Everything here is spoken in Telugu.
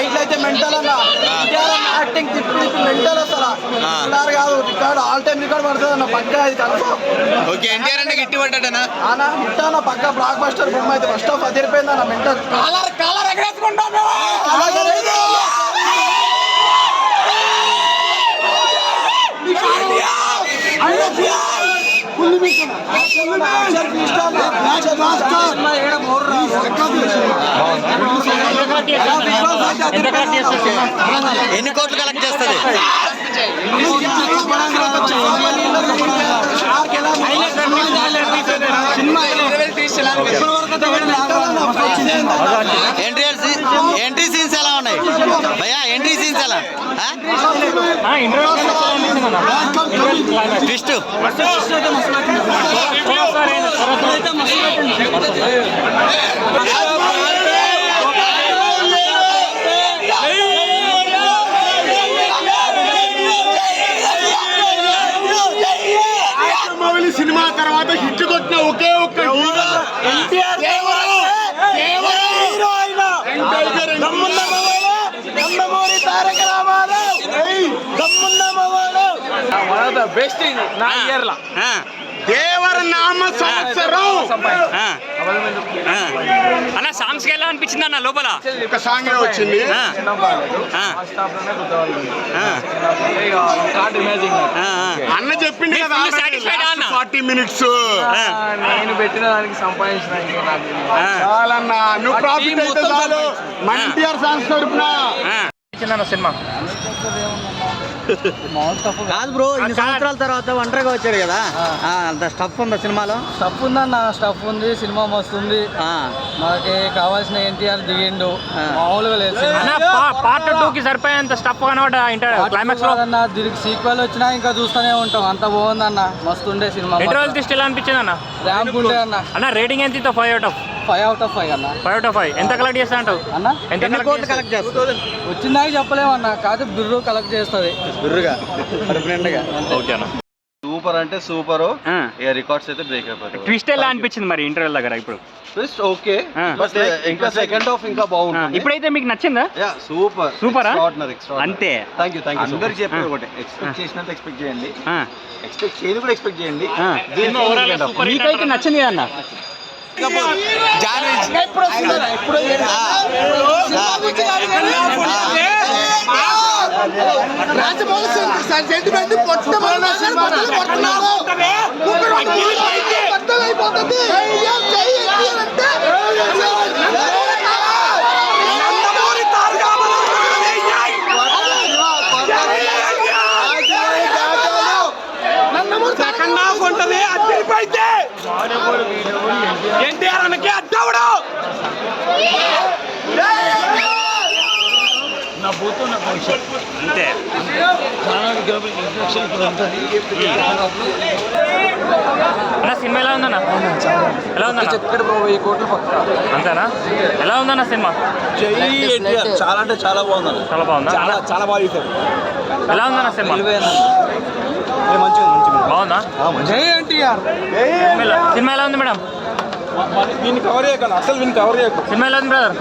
ఫైట్లు అయితే మెంటల్ అన్న. యాక్టింగ్ తిప్పి మెంటల్ అసలు కాదు. రికార్డ్ ఆల్ టైమ్ రికార్డ్ పడుతుంది అన్న పక్కా. ఇది కన్ఫర్మ్. ఓకే, ఎన్టీఆర్ అంటే గిట్టి పడ్డాడనా అన్న హిట్ అన్న పక్కా. బ్లాక్ బస్టర్ బొమ్మ అయితే ఫస్ట్ ఆఫ్ అదిరిపోయింది అన్న. మెంటల్ ఎన్ని కోట్లు కలెక్ట్ చేస్తుంది? ఎంట్రీ సీన్స్ ఎలా ఉన్నాయి భయ్యా? ఎంట్రీ సీన్స్ ఎలా? ట్విస్ట్ సినిమా తర్వాత హిట్ కొట్టిన ఒకే ఒక్క బెస్ట్ నా ఇయర్ లా దేవర నామ సంవత్సరం అన్న. సాంగ్స్ ఎలా అనిపించింది అన్న? లోపల ఒక సాంగ్ వచ్చింది. అన్న చెప్పింది కదా 40 minutes. నేను పెట్టిన దానికి సంపాదించిన చాలన్నా, నువ్వు ప్రాఫిట్ అయితే చాలు. మన ఎన్టీఆర్ సాంగ్స్ తరపున సినిమా కాదు బ్రో, ఇన్ని సంవత్సరాల తర్వాత ఒంటరిగా వచ్చారు కదా, అంత స్టఫ్ ఉందా సినిమాలో? స్టఫ్ ఉందన్న. స్టఫ్ ఉంది. సినిమా మస్తుంది. మనకి కావాల్సిన ఎన్టీఆర్ దిగిండు. మామూలుగా లేదు. పార్ట్ 2 కి సరిపోయేంత స్టఫ్ కనబడ్డ క్లైమాక్స్ లో అన్న. దీనికి సీక్వెల్ వచ్చినా ఇంకా చూస్తూనే ఉంటాం. అంత బాగుందన్న. మస్తు ఉండే సినిమా. ఇంటర్వెల్ తీస్తే ఎలా అనిపించింది అన్న? ర్యాంప్ ఉండే అన్న. అన్న రేటింగ్ ఎంత? 5 out of 5 అన్న. 5 out of 5 ఎంత కలెక్ట్ చేస్తా అంటావు అన్న? ఎంత కలెక్ట్ చేస్తా? వచ్చిందాక చెప్పలేమన్న. కాదు బిర్రు కలెక్ట్ చేస్తుంది. బిర్రుగా కడుపు నిండుగా. ఓకే అన్న. సూపర్ అంటే సూపర్. రికార్డ్స్ అయితే బ్రేక్ అయిపోతాయి. ట్విస్ట్ ఎలా అనిపించింది మరి ఇంటర్వెల్ దగ్గర? ఇప్పుడు ట్విస్ట్ ఓకే, బట్ ఇంకా సెకండ్ హాఫ్ ఇంకా బాగుంటుంది. ఇప్పుడైతే మీకు నచ్చిందా? సూపర్ సూపరా? అంతే. Thank you. అందరు చెప్పేది ఒకటి, ఎక్స్పెక్ట్ చేసినంత ఎక్స్పెక్ట్ చేయండి, ఎక్స్పెక్ట్ చేయదు కూడా ఎక్స్పెక్ట్ చేయండి. మీకైతే నచ్చింది అన్న? ఎన్టీఆర్ అనకి అద్దవుడు అంతే. అన్న సినిమా ఎలా ఉందన్న? ఎలా ఉందన్న? 1000 కోట్లు పక్క. అంతేనా? ఎలా ఉందన్న సినిమా? చాలా అంటే చాలా బాగుంది. చాలా బాగుందా? చాలా బాగా చేశారు. ఎలా ఉందన్న సినిమా? బాగుందా? జై ఎన్టీఆర్. సినిమా ఎలా ఉంది మేడం? వీన్ని కవర్ చేయగలను, అసలు వీన్ని కవర్ చేయకు. సినిమా ఎలా ఉంది బ్రదర్?